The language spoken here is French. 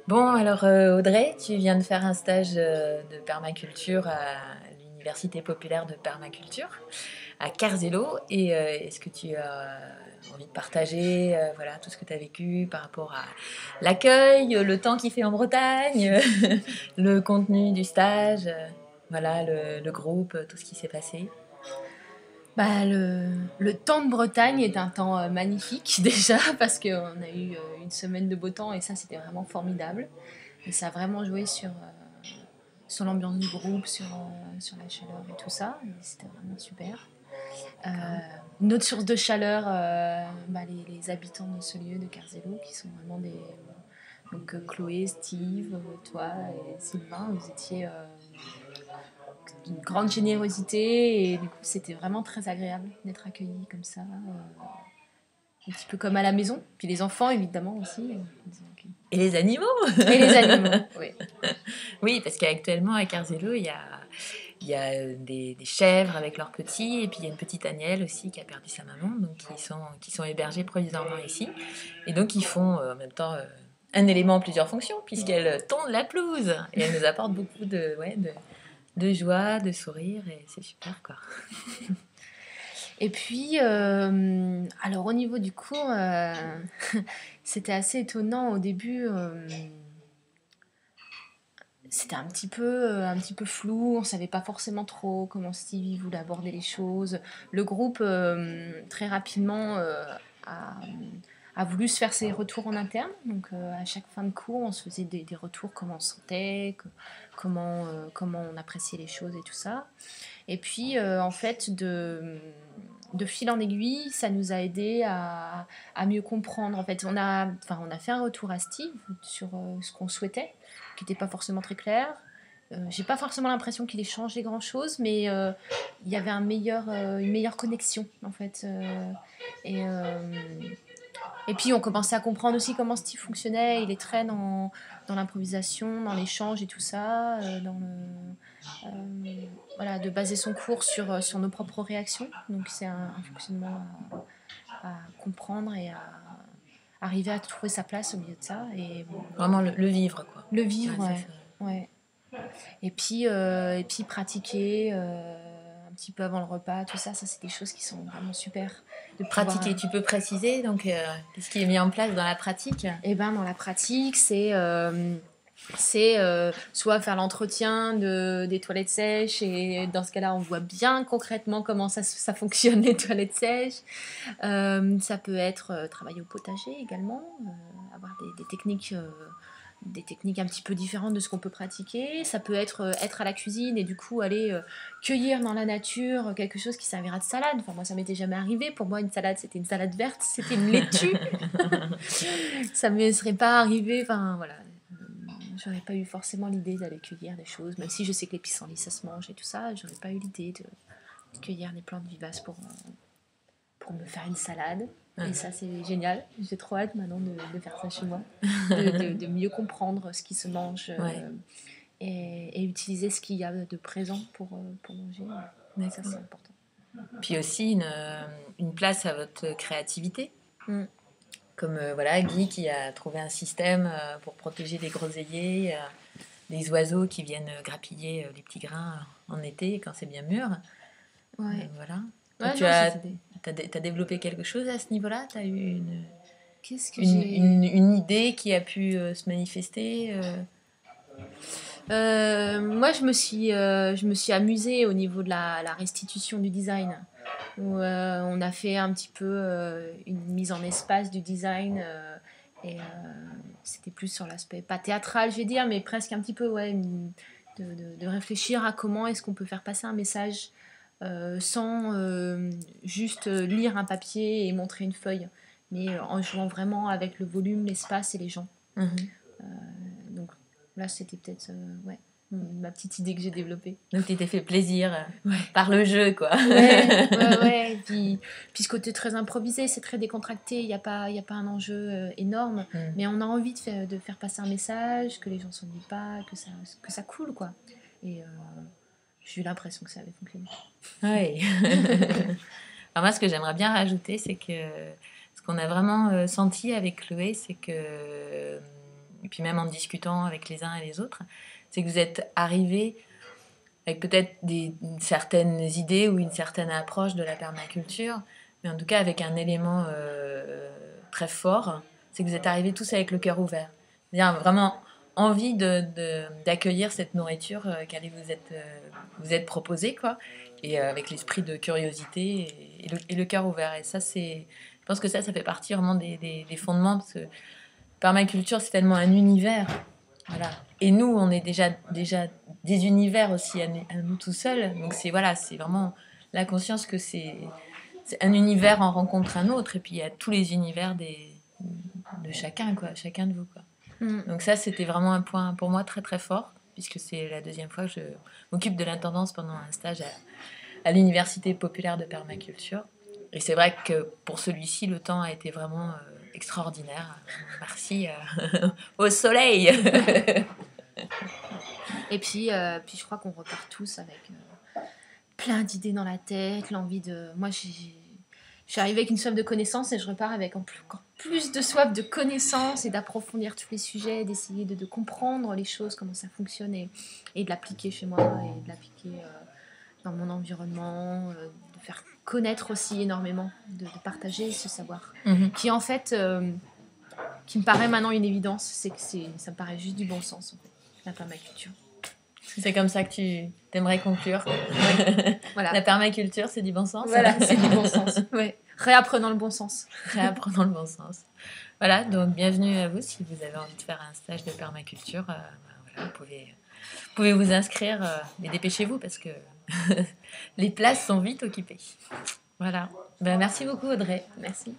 Bon, alors Audrey, tu viens de faire un stage de permaculture à l'Université populaire de permaculture à Carzelo. Et est-ce que tu as envie de partager voilà, tout ce que tu as vécu par rapport à l'accueil, le temps qu'il fait en Bretagne, le contenu du stage, voilà, le groupe, tout ce qui s'est passé? Le temps de Bretagne est un temps magnifique déjà parce qu'on a eu une semaine de beau temps et ça c'était vraiment formidable. Et ça a vraiment joué sur l'ambiance du groupe, sur la chaleur et tout ça. Et c'était vraiment super. Euh, une autre source de chaleur, les habitants de ce lieu de Carzelo qui sont vraiment des... Donc Chloé, Steve, toi et Sylvain, vous étiez d'une grande générosité et du coup c'était vraiment très agréable d'être accueillis comme ça, un petit peu comme à la maison. Puis les enfants évidemment aussi. Et les animaux? Et les animaux, oui. Oui, parce qu'actuellement à Carzelo, il y a des chèvres avec leurs petits, et puis il y a une petite Agnelle aussi qui a perdu sa maman, donc qui sont hébergés provisoirement ici. Et donc ils font en même temps un élément en plusieurs fonctions, puisqu'elles tondent la pelouse. Et elles nous apportent beaucoup de joie, de sourire, et c'est super quoi. Et puis, alors au niveau du cours, c'était assez étonnant au début. C'était un petit peu flou, on savait pas forcément trop comment Stevie voulait aborder les choses. Le groupe, très rapidement, a, a voulu se faire ses retours en interne. Donc, à chaque fin de cours, on se faisait des retours, comment on se sentait, comment on appréciait les choses et tout ça. Et puis, en fait, de fil en aiguille, ça nous a aidé à mieux comprendre. En fait, on a fait un retour à Steve sur ce qu'on souhaitait, qui n'était pas forcément très clair. J'ai pas forcément l'impression qu'il ait changé grand chose, mais il y avait une meilleure connexion en fait. Et, euh, et puis on commençait à comprendre aussi comment Steve fonctionnait. Il est très dans l'improvisation, dans l'échange et tout ça, voilà, de baser son cours sur nos propres réactions. Donc c'est un fonctionnement à comprendre et à arriver à trouver sa place au milieu de ça. Et Vraiment le vivre quoi. le vivre, Ouais, ça, ouais. Ouais. Et puis pratiquer un petit peu avant le repas, tout ça, ça c'est des choses qui sont vraiment super. De pouvoir, pratiquer, tu peux préciser donc qu'est-ce qui est mis en place dans la pratique? et ben dans la pratique, c'est soit faire l'entretien des toilettes sèches, et dans ce cas-là, on voit bien concrètement comment ça fonctionne, les toilettes sèches. Ça peut être travailler au potager également, avoir des techniques un petit peu différentes de ce qu'on peut pratiquer. Ça peut être à la cuisine et du coup aller cueillir dans la nature quelque chose qui servira de salade. Enfin, moi, ça m'était jamais arrivé. Pour moi, une salade, c'était une salade verte, c'était une laitue. Ça ne me serait pas arrivé. Enfin, voilà. J'aurais pas eu forcément l'idée d'aller cueillir des choses, même si je sais que les pissenlits ça se mange et tout ça, j'aurais pas eu l'idée de cueillir des plantes vivaces pour me faire une salade. Et ça, c'est génial. J'ai trop hâte maintenant de faire ça chez moi, de mieux comprendre ce qui se mange Ouais. et utiliser ce qu'il y a de présent pour manger. Mais ça, c'est important. Puis aussi une place à votre créativité. Mm. Comme voilà, Guy qui a trouvé un système pour protéger les groseilliers, des oiseaux qui viennent grappiller les petits grains en été quand c'est bien mûr. Ouais. Voilà. Toi, Ouais, tu non, as, t'as développé quelque chose à ce niveau-là? Tu as eu Qu'est-ce que j'ai... une idée qui a pu se manifester Moi, je me suis amusée au niveau de la restitution du design. Où, on a fait un petit peu une mise en espace du design. Et c'était plus sur l'aspect, pas théâtral, je vais dire, mais presque un petit peu, ouais, de réfléchir à comment est-ce qu'on peut faire passer un message sans juste lire un papier et montrer une feuille, mais en jouant vraiment avec le volume, l'espace et les gens. Donc là, c'était peut-être ouais, ma petite idée que j'ai développée. Donc tu t'es fait plaisir par le jeu, quoi. Ouais. Puis ce côté très improvisé, c'est très décontracté, il n'y a pas un enjeu énorme, mais on a envie de faire passer un message, que les gens ne s'ennuient pas, que ça coule, quoi. Et j'ai eu l'impression que ça avait fonctionné. Oui. Alors moi, ce que j'aimerais bien rajouter, c'est que ce qu'on a vraiment senti avec Chloé, c'est que puis même en discutant avec les uns et les autres, c'est que vous êtes arrivés avec peut-être certaines idées ou une certaine approche de la permaculture, mais en tout cas avec un élément très fort, c'est que vous êtes arrivés tous avec le cœur ouvert. C'est-à-dire vraiment envie d'accueillir cette nourriture qu'allait vous être proposée, quoi, et avec l'esprit de curiosité et le cœur ouvert. Et ça, je pense que ça fait partie vraiment des fondements, parce que permaculture, c'est tellement un univers. Voilà. Et nous, on est déjà des univers aussi à nous tout seuls. Donc c'est vraiment la conscience que c'est un univers en rencontre un autre. Et puis il y a tous les univers de chacun, quoi, chacun de vous, quoi. Donc ça, c'était vraiment un point pour moi très très fort, puisque c'est la deuxième fois que je m'occupe de l'intendance pendant un stage à l'Université populaire de permaculture. Et c'est vrai que pour celui-ci, le temps a été vraiment extraordinaire. Merci au soleil. Et puis je crois qu'on repart tous avec plein d'idées dans la tête, l'envie de... Moi, je suis arrivée avec une soif de connaissances et je repars avec encore plus de soif de connaissances et d'approfondir tous les sujets, d'essayer de comprendre les choses, comment ça fonctionne et de l'appliquer chez moi et de l'appliquer dans mon environnement, de faire connaître aussi énormément, de partager ce savoir. Qui en fait, qui me paraît maintenant une évidence, c'est que ça me paraît juste du bon sens, en fait, la permaculture. C'est comme ça que tu t'aimerais conclure. Voilà. La permaculture, c'est du bon sens. Voilà, c'est du bon sens. Ouais. Réapprenant le bon sens. Réapprenant le bon sens. Voilà, donc bienvenue à vous si vous avez envie de faire un stage de permaculture. Voilà, vous pouvez vous inscrire, mais dépêchez-vous parce que les places sont vite occupées. Voilà. Merci beaucoup Audrey. Merci.